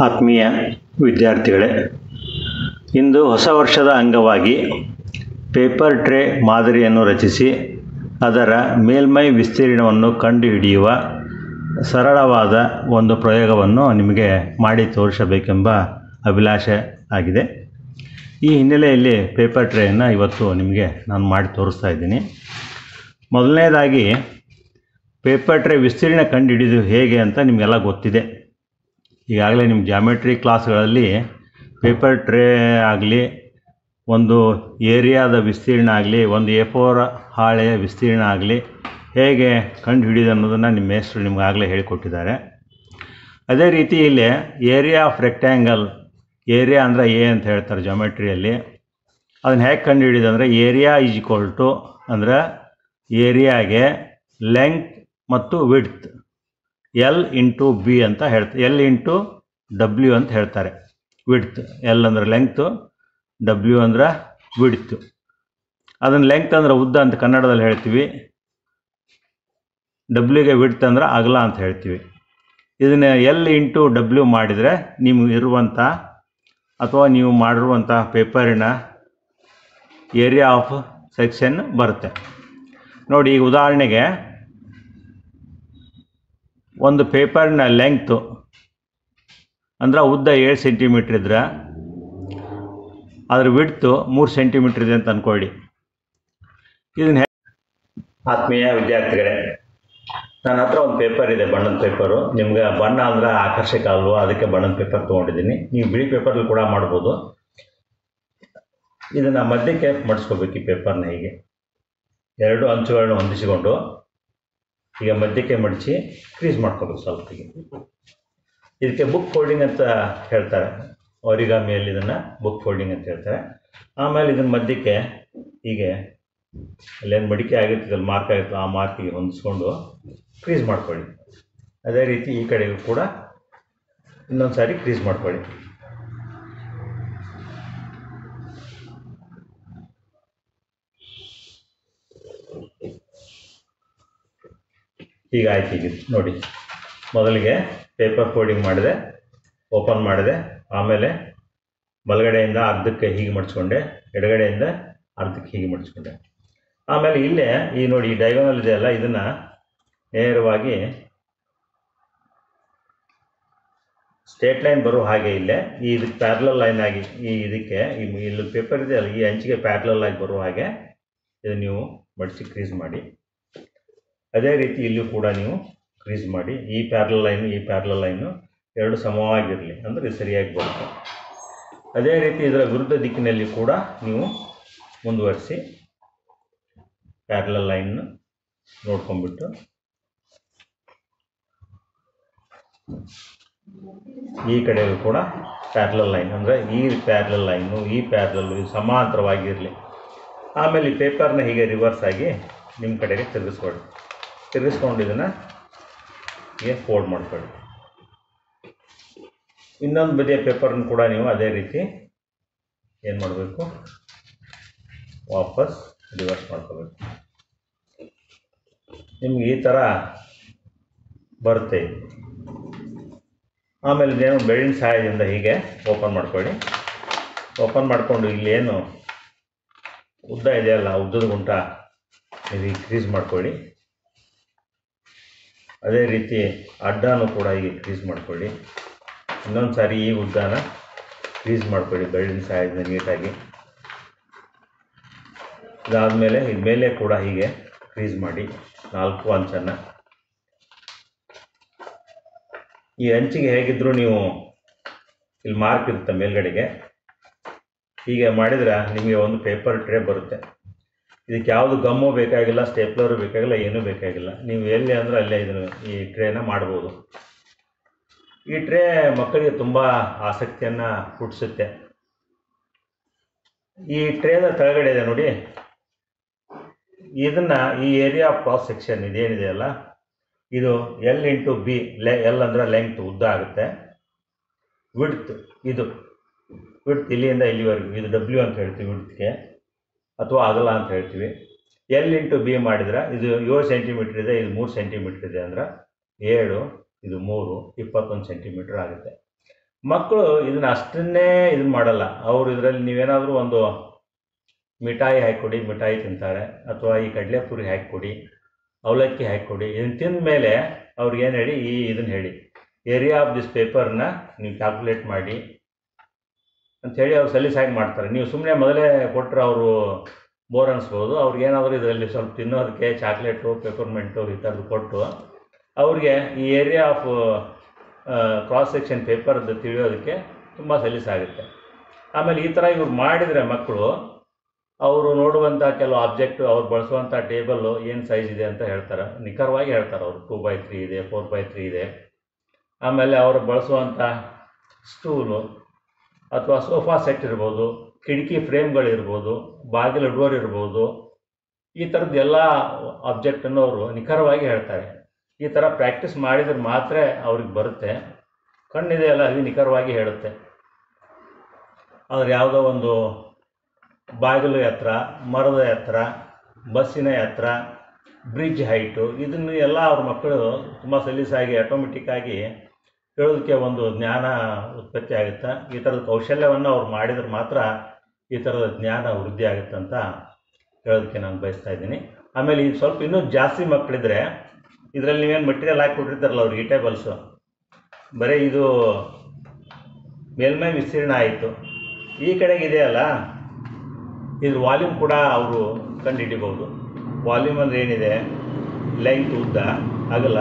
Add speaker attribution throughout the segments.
Speaker 1: ಆತ್ಮೀಯ ವಿದ್ಯಾರ್ಥಿಗಳೇ, ಇಂದು ಹೊಸ ವರ್ಷದ ಅಂಗವಾಗಿ ಪೇಪರ್ ಟ್ರೇ ಮಾದರಿಯನ್ನು ರಚಿಸಿ ಅದರ ಮೇಲ್ಮೈ ವಿಸ್ತೀರ್ಣವನ್ನು ಕಂಡುಹಿಡಿಯುವ ಸರಳವಾದ ಒಂದು ಪ್ರಯೋಗವನ್ನು ನಿಮಗೆ ಮಾಡಿ ತೋರಿಸಬೇಕೆಂಬ ಅಭಿಲಾಷೆ ಆಗಿದೆ. ಈ ಹಿನ್ನೆಲೆಯಲ್ಲಿ ಪೇಪರ್ ಟ್ರೇಯನ್ನು ಇವತ್ತು ನಿಮಗೆ ನಾನು ಮಾಡಿ ತೋರಿಸ್ತಾ ಇದ್ದೀನಿ. ಮೊದಲನೇದಾಗಿ ಪೇಪರ್ ಟ್ರೇ ವಿಸ್ತೀರ್ಣ ಕಂಡುಹಿಡಿದು ಹೇಗೆ ಅಂತ ನಿಮಗೆಲ್ಲ ಗೊತ್ತಿದೆ. ಈಗಾಗಲೇ ನಿಮ್ಮ ಜಾಮೆಟ್ರಿ ಕ್ಲಾಸ್ಗಳಲ್ಲಿ ಪೇಪರ್ ಟ್ರೇ ಆಗಲಿ, ಒಂದು ಏರಿಯಾದ ವಿಸ್ತೀರ್ಣ ಆಗಲಿ, ಒಂದು A4 ಹಾಳೆಯ ವಿಸ್ತೀರ್ಣ ಆಗಲಿ ಹೇಗೆ ಕಂಡು ಹಿಡಿದು ಅನ್ನೋದನ್ನು ನಿಮ್ಮ ಮೇಸ್ಟ್ರು ನಿಮಗಾಗಲೇ ಹೇಳಿಕೊಟ್ಟಿದ್ದಾರೆ. ಅದೇ ರೀತಿ ಇಲ್ಲಿ ಏರಿಯಾ ಆಫ್ ರೆಕ್ಟ್ಯಾಂಗಲ್, ಏರಿಯಾ ಅಂದರೆ ಎ ಅಂತ ಹೇಳ್ತಾರೆ ಜಾಮೆಟ್ರಿಯಲ್ಲಿ. ಅದನ್ನು ಹೇಗೆ ಕಂಡು ಹಿಡಿದು ಅಂದರೆ ಏರಿಯಾ ಈಸ್ ಈಕ್ವಲ್ ಟು ಅಂದರೆ ಏರಿಯಾಗೆ ಲೆಂತ್ ಮತ್ತು ವಿಡ್ತ್ L ಇಂಟು ಬಿ ಅಂತ ಹೇಳ್ತಾರೆ. L ಇಂಟು W ಅಂತ ಹೇಳ್ತಾರೆ. ವಿಡ್ತ್ L ಅಂದರೆ ಲೆಂಗ್ತು, W ಅಂದರೆ ವಿಡ್ತು. ಅದನ್ನು ಲೆಂಗ್ತ್ ಅಂದರೆ ಉದ್ದ ಅಂತ ಕನ್ನಡದಲ್ಲಿ ಹೇಳ್ತೀವಿ, Wಗೆ ವಿಡ್ತ್ ಅಂದರೆ ಅಗಲ ಅಂತ ಹೇಳ್ತೀವಿ. ಇದನ್ನು L ಇಂಟು W ಮಾಡಿದರೆ ನೀವು ಇರುವಂಥ ಅಥವಾ ನೀವು ಮಾಡಿರುವಂಥ ಪೇಪರಿನ ಏರಿಯಾ ಆಫ್ ಸೆಕ್ಷನ್ ಬರುತ್ತೆ. ನೋಡಿ, ಈಗ ಉದಾಹರಣೆಗೆ ಒಂದು ಪೇಪರ್ನ ಲೆಂಗ್ತು ಅಂದರೆ ಉದ್ದ 7 ಸೆಂಟಿಮೀಟ್ರ್ ಇದ್ದರೆ ಅದರ ವಿಡ್ತು 3 ಸೆಂಟಿಮೀಟ್ರ್ ಇದೆ ಅಂತ ಅಂದ್ಕೊಳ್ಳಿ. ಇದನ್ನು ಆತ್ಮೀಯ ವಿದ್ಯಾರ್ಥಿಗಳೇ, ನನ್ನ ಹತ್ರ ಒಂದು ಪೇಪರ್ ಇದೆ, ಬಣ್ಣದ ಪೇಪರು. ನಿಮ್ಗೆ ಬಣ್ಣ ಅಂದರೆ ಆಕರ್ಷಕ ಅಲ್ವೋ, ಅದಕ್ಕೆ ಬಣ್ಣದ ಪೇಪರ್ ತೊಗೊಂಡಿದ್ದೀನಿ. ನೀವು ಬಿಳಿ ಪೇಪರಲ್ಲಿ ಕೂಡ ಮಾಡ್ಬೋದು. ಇದನ್ನು ಮಧ್ಯಕ್ಕೆ ಮಡಿಸ್ಕೋಬೇಕು. ಈ ಪೇಪರ್ನ ಹೀಗೆ ಎರಡು ಅಂಚುಗಳನ್ನು ಹೊಂದಿಸಿಕೊಂಡು ಈಗ ಮಧ್ಯಕ್ಕೆ ಮಡಿಸಿ ಕ್ರೀಸ್ ಮಾಡ್ಕೋಬೇಕು ಸ್ವಲ್ಪ. ಇದಕ್ಕೆ ಬುಕ್ ಫೋಲ್ಡಿಂಗ್ ಅಂತ ಹೇಳ್ತಾರೆ. ಒರಿಗಾಮಿಯಲ್ಲಿ ಇದನ್ನು ಬುಕ್ ಫೋಲ್ಡಿಂಗ್ ಅಂತ ಹೇಳ್ತಾರೆ. ಆಮೇಲೆ ಇದನ್ನು ಮಧ್ಯಕ್ಕೆ ಹೀಗೆ ಅಲ್ಲೇನು ಮಡಿಕೆ ಆಗಿರ್ತದೆ, ಅಲ್ಲಿ ಮಾರ್ಕ್ ಆಗಿರ್ತದೆ, ಆ ಮಾರ್ಕಿಗೆ ಹೊಂದಿಸ್ಕೊಂಡು ಕ್ರೀಸ್ ಮಾಡ್ಕೊಳ್ಳಿ. ಅದೇ ರೀತಿ ಈ ಕಡೆಗೂ ಕೂಡ ಇನ್ನೊಂದು ಸಾರಿ ಕ್ರೀಸ್ ಮಾಡ್ಕೊಳ್ಳಿ. ಈಗ ಆಯ್ತು. ಈಗ ನೋಡಿ, ಮೊದಲಿಗೆ ಪೇಪರ್ ಫೋಲ್ಡಿಂಗ್ ಮಾಡಿದೆ, ಓಪನ್ ಮಾಡಿದೆ, ಆಮೇಲೆ ಬಲಗಡೆಯಿಂದ ಅರ್ಧಕ್ಕೆ ಹೀಗೆ ಮಡಿಸ್ಕೊಂಡೆ, ಎಡಗಡೆಯಿಂದ ಅರ್ಧಕ್ಕೆ ಹೀಗೆ ಮಡಿಸ್ಕೊಂಡೆ. ಆಮೇಲೆ ಇಲ್ಲೇ ಈ ನೋಡಿ, ಈ ಡೈಗೋನಲ್ ಇದೆಯಲ್ಲ, ಇದನ್ನು ನೇರವಾಗಿ ಸ್ಟ್ರೇಟ್ ಲೈನ್ ಬರೋ ಹಾಗೆ ಇಲ್ಲೇ ಇದಕ್ಕೆ ಪ್ಯಾರಲಲ್ ಲೈನ್ ಆಗಿ ಇದಕ್ಕೆ ಇಲ್ಲಿ ಪೇಪರ್ ಇದೆಯಲ್ಲ, ಈ ಅಂಚಿಗೆ ಪ್ಯಾರಲಲ್ ಆಗಿ ಬರೋ ಹಾಗೆ ಇದು ನೀವು ಮಡಿಸಿ ಕ್ರೀಸ್ ಮಾಡಿ. ಅದೇ ರೀತಿ ಇಲ್ಲೂ ಕೂಡ ನೀವು ಕ್ರೀಸ್ ಮಾಡಿ. ಈ ಪ್ಯಾರಲಲ್ ಲೈನು ಈ ಪ್ಯಾರಲಲ್ ಲೈನು ಎರಡು ಸಮವಾಗಿರಲಿ, ಅಂದರೆ ಇದು ಸರಿಯಾಗಿ ಬರುತ್ತೆ. ಅದೇ ರೀತಿ ಇದರ ವಿರುದ್ಧ ದಿಕ್ಕಿನಲ್ಲಿ ಕೂಡ ನೀವು ಮುಂದುವರಿಸಿ ಪ್ಯಾರಲಲ್ ಲೈನ್ನು ನೋಡ್ಕೊಂಡ್ಬಿಟ್ಟು ಈ ಕಡೆಯೂ ಕೂಡ ಪ್ಯಾರಲಲ್ ಲೈನ್ ಅಂದರೆ ಈ ಪ್ಯಾರಲಲ್ ಲೈನು ಈ ಪ್ಯಾರಲಲ್ಲು ಇದು ಸಮಾಂತರವಾಗಿರಲಿ. ಆಮೇಲೆ ಈ ಪೇಪರ್ನ ಹೀಗೆ ರಿವರ್ಸ್ ಆಗಿ ನಿಮ್ಮ ಕಡೆಗೆ ತಿರುಗಿಸ್ಕೊಂಡು ಇದನ್ನು ಹೀಗೆ ಫೋಲ್ಡ್ ಮಾಡ್ಕೊಳ್ಳಿ. ಇನ್ನೊಂದು ಬದಿಯ ಪೇಪರ್ನ ಕೂಡ ನೀವು ಅದೇ ರೀತಿ ಏನು ಮಾಡಬೇಕು, ವಾಪಸ್ ರಿವರ್ಸ್ ಮಾಡ್ಕೋಬೇಕು. ನಿಮ್ಗೆ ಈ ಥರ ಬರುತ್ತೆ. ಆಮೇಲೆ ಇದೇನು ಬೆಳ್ಳಿನ ಸಹಾಯದಿಂದ ಹೀಗೆ ಓಪನ್ ಮಾಡ್ಕೊಳ್ಳಿ. ಓಪನ್ ಮಾಡಿಕೊಂಡು ಇಲ್ಲೇನು ಉದ್ದ ಇದೆಯಲ್ಲ, ಉದ್ದದ ಗುಂಟ ನೀವು ಈಗ ಕ್ರೀಸ್ ಮಾಡ್ಕೊಳ್ಳಿ. ಅದೇ ರೀತಿ ಅಡ್ಡನೂ ಕೂಡ ಹೀಗೆ ಕ್ರೀಸ್ ಮಾಡ್ಕೊಳ್ಳಿ. ಇನ್ನೊಂದು ಸಾರಿ ಈ ಉದ್ದನ ಕ್ರೀಸ್ ಮಾಡ್ಕೊಳ್ಳಿ ಬೆಳ್ಳಿನ ಸಹಾಯದಿಂದ ನೀಟಾಗಿ. ಇದಾದಮೇಲೆ ಇದು ಮೇಲೆ ಕೂಡ ಹೀಗೆ ಕ್ರೀಸ್ ಮಾಡಿ 4 ಅಂಚನ್ನು. ಈ ಅಂಚಿಗೆ ಹೇಗಿದ್ದರೂ ನೀವು ಇಲ್ಲಿ ಮಾರ್ಕ್ ಇರುತ್ತೆ ಮೇಲ್ಗಡೆಗೆ. ಹೀಗೆ ಮಾಡಿದರೆ ನಿಮಗೆ ಒಂದು ಪೇಪರ್ ಟ್ರೇ ಬರುತ್ತೆ. ಇದಕ್ಕೆ ಯಾವುದು ಗಮ್ಮು ಬೇಕಾಗಿಲ್ಲ, ಸ್ಟೇಪ್ಲರು ಬೇಕಾಗಿಲ್ಲ, ಏನೂ ಬೇಕಾಗಿಲ್ಲ. ನೀವು ಎಲ್ಲಿ ಅಂದರೆ ಅಲ್ಲೇ ಇದನ್ನು ಈ ಟ್ರೇನ ಮಾಡ್ಬೋದು. ಈ ಟ್ರೇ ಮಕ್ಕಳಿಗೆ ತುಂಬ ಆಸಕ್ತಿಯನ್ನು ಹುಟ್ಟಿಸುತ್ತೆ. ಈ ಟ್ರೇದ ಕೆಳಗಡೆ ಇದೆ ನೋಡಿ, ಇದನ್ನು ಈ ಏರಿಯಾ ಆಫ್ ಕ್ರಾಸ್ ಸೆಕ್ಷನ್ ಇದೇನಿದೆಯಲ್ಲ, ಇದು L ಇಂಟು ಬಿ. L ಅಂದರೆ ಲೆಂಗ್ತ್, ಉದ್ದ ಆಗುತ್ತೆ. ವಿಡ್ತ್, ಇದು ವಿಡ್ತ್ ಇಲ್ಲಿಂದ ಇಲ್ಲಿವರೆಗೂ, ಇದು W ಅಂತ ಹೇಳ್ತೀವಿ ವಿಡ್ತ್ಗೆ, ಅಥವಾ ಅಗಲ ಅಂತ ಹೇಳ್ತೀವಿ. L ಇಂಟು ಬಿ ಮಾಡಿದರೆ ಇದು 7 ಸೆಂಟಿಮೀಟ್ರ್ ಇದೆ, ಇದು 3 ಸೆಂಟಿಮೀಟ್ರ್ ಇದೆ ಅಂದರೆ 7, ಇದು 3, 21 ಸೆಂಟಿಮೀಟ್ರ್ ಆಗುತ್ತೆ. ಮಕ್ಕಳು ಇದನ್ನು ಅಷ್ಟನ್ನೇ ಇದನ್ನು ಮಾಡಲ್ಲ. ಅವರು ಇದರಲ್ಲಿ ನೀವೇನಾದರೂ ಒಂದು ಮಿಠಾಯಿ ಹಾಕಿಕೊಡಿ, ಮಿಠಾಯಿ ತಿಂತಾರೆ. ಅಥವಾ ಈ ಕಡಲೆಪುರಿ ಹಾಕಿಕೊಡಿ, ಅವಲಕ್ಕಿ ಹಾಕಿಕೊಡಿ. ಇದನ್ನು ತಿಂದ ಮೇಲೆ ಅವ್ರಿಗೇನು ಹೇಳಿ, ಇದನ್ನು ಹೇಳಿ, ಏರಿಯಾ ಆಫ್ ದಿಸ್ ಪೇಪರ್ನ ನೀವು ಕ್ಯಾಲ್ಕುಲೇಟ್ ಮಾಡಿ ಅಂಥೇಳಿ ಅವ್ರು ಸಲೀಸಾಗಿ ಮಾಡ್ತಾರೆ. ನೀವು ಸುಮ್ಮನೆ ಮೊದಲೇ ಕೊಟ್ಟರೆ ಅವರು ಬೋರ್ ಅನ್ನಿಸ್ಬೋದು. ಅವ್ರಿಗೇನಾದರೂ ಇದರಲ್ಲಿ ಸ್ವಲ್ಪ ತಿನ್ನೋದಕ್ಕೆ ಚಾಕ್ಲೇಟು, ಪೆಪರ್ಮೆಂಟು ಈ ಥರದ್ದು ಕೊಟ್ಟು ಅವ್ರಿಗೆ ಈ ಏರಿಯಾ ಆಫ್ ಕ್ರಾಸ್ ಸೆಕ್ಷನ್ ಪೇಪರ್ದು ತಿಳಿಯೋದಕ್ಕೆ ತುಂಬ ಸಲೀಸಾಗುತ್ತೆ. ಆಮೇಲೆ ಈ ಥರ ಇವ್ರು ಮಾಡಿದರೆ ಮಕ್ಕಳು ಅವರು ನೋಡುವಂಥ ಕೆಲವು ಆಬ್ಜೆಕ್ಟು, ಅವ್ರು ಬಳಸುವಂಥ ಟೇಬಲ್ಲು ಏನು ಸೈಜ್ ಇದೆ ಅಂತ ಹೇಳ್ತಾರೆ, ನಿಖರವಾಗಿ ಹೇಳ್ತಾರೆ. ಅವರು 2x3 ಇದೆ, 4x3 ಇದೆ. ಆಮೇಲೆ ಅವರು ಬಳಸುವಂಥ ಸ್ಟೂಲು ಅಥವಾ ಸೋಫಾ ಸೆಟ್ ಇರ್ಬೋದು, ಕಿಟಕಿ ಫ್ರೇಮ್ಗಳಿರ್ಬೋದು, ಬಾಗಿಲು ಡೋರ್ ಇರ್ಬೋದು. ಈ ಥರದ್ದು ಎಲ್ಲ ಆಬ್ಜೆಕ್ಟನ್ನು ಅವರು ನಿಖರವಾಗಿ ಹೇಳ್ತಾರೆ. ಈ ಥರ ಪ್ರಾಕ್ಟೀಸ್ ಮಾಡಿದ್ರೆ ಮಾತ್ರ ಅವ್ರಿಗೆ ಬರುತ್ತೆ. ಕಣ್ಣಿದೆಯಲ್ಲ, ಅದು ನಿಖರವಾಗಿ ಹೇಳುತ್ತೆ. ಆದರೆ ಯಾವುದೋ ಒಂದು ಬಾಗಿಲು ಎತ್ತರ, ಮರದ ಎತ್ತರ, ಬಸ್ಸಿನ ಎತ್ತರ, ಬ್ರಿಡ್ಜ್ ಹೈಟು, ಇದನ್ನು ಎಲ್ಲ ಅವ್ರ ಮಕ್ಕಳು ತುಂಬ ಸಲೀಸಾಗಿ ಆಟೋಮೆಟಿಕ್ಕಾಗಿ ಹೇಳೋದಕ್ಕೆ ಒಂದು ಜ್ಞಾನ ಉತ್ಪತ್ತಿ ಆಗುತ್ತೆ. ಈ ಥರದ ಕೌಶಲ್ಯವನ್ನು ಅವ್ರು ಮಾಡಿದ್ರೆ ಮಾತ್ರ ಈ ಥರದ ಜ್ಞಾನ ವೃದ್ಧಿ ಆಗುತ್ತೆ ಅಂತ ಹೇಳೋದಕ್ಕೆ ನಾನು ಬಯಸ್ತಾ ಇದ್ದೀನಿ. ಆಮೇಲೆ ಈಗ ಸ್ವಲ್ಪ ಇನ್ನೂ ಜಾಸ್ತಿ ಮಕ್ಕಳಿದ್ರೆ ಇದರಲ್ಲಿ ನೀವೇನು ಮೆಟೀರಿಯಲ್ ಹಾಕಿ ಕೊಟ್ಟಿರ್ತಾರಲ್ಲ ಅವ್ರಿಗೆ, ಈ ಟೇಬಲ್ಸು ಬರೀ ಇದು ಮೇಲ್ಮೈ ವಿಸ್ತೀರ್ಣ ಆಯಿತು. ಈ ಕಡೆಗೆ ಇದೆಯಲ್ಲ, ಇದ್ರ ವಾಲ್ಯೂಮ್ ಕೂಡ ಅವರು ಕಂಡುಹಿಡಿಬೋದು. ವಾಲ್ಯೂಮ್ ಅಂದರೆ ಏನಿದೆ, ಲೆಂತ್, ಉದ್ದ, ಅಗಲ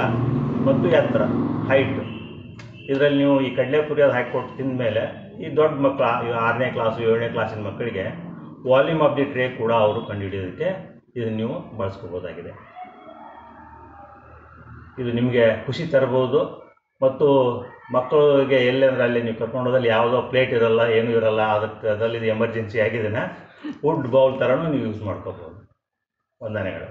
Speaker 1: ಮತ್ತು ಎತ್ತರ, ಹೈಟು. ಇದರಲ್ಲಿ ನೀವು ಈ ಕಡಲೆಪುರಿ ಅದು ಹಾಕಿಕೊಟ್ಟು ತಿಂದ ಮೇಲೆ ಈ ದೊಡ್ಡ ಮಕ್ಕಳು, 6ನೇ ಕ್ಲಾಸು 7ನೇ ಕ್ಲಾಸಿನ ಮಕ್ಕಳಿಗೆ ವಾಲ್ಯೂಮ್ ಆಫ್ ದಿ ಟ್ರೇ ಕೂಡ ಅವರು ಕಂಡುಹಿಡಿಯೋದಕ್ಕೆ ಇದನ್ನು ನೀವು ಬಳಸ್ಕೋಬೋದಾಗಿದೆ. ಇದು ನಿಮಗೆ ಖುಷಿ ತರ್ಬೋದು. ಮತ್ತು ಮಕ್ಕಳಿಗೆ ಎಲ್ಲಂದ್ರೆ ಅಲ್ಲಿ ನೀವು ಕರ್ಕೊಂಡೋದಲ್ಲಿ ಯಾವುದೋ ಪ್ಲೇಟ್ ಇರೋಲ್ಲ, ಏನೂ ಇರೋಲ್ಲ, ಅದರಲ್ಲಿ ಇದು ಎಮರ್ಜೆನ್ಸಿ ಆಗಿದೆನಾ ವುಡ್ ಬೌಲ್ ಥರನೂ ನೀವು ಯೂಸ್ ಮಾಡ್ಕೋಬೋದು. ವಂದನೆಗಳು.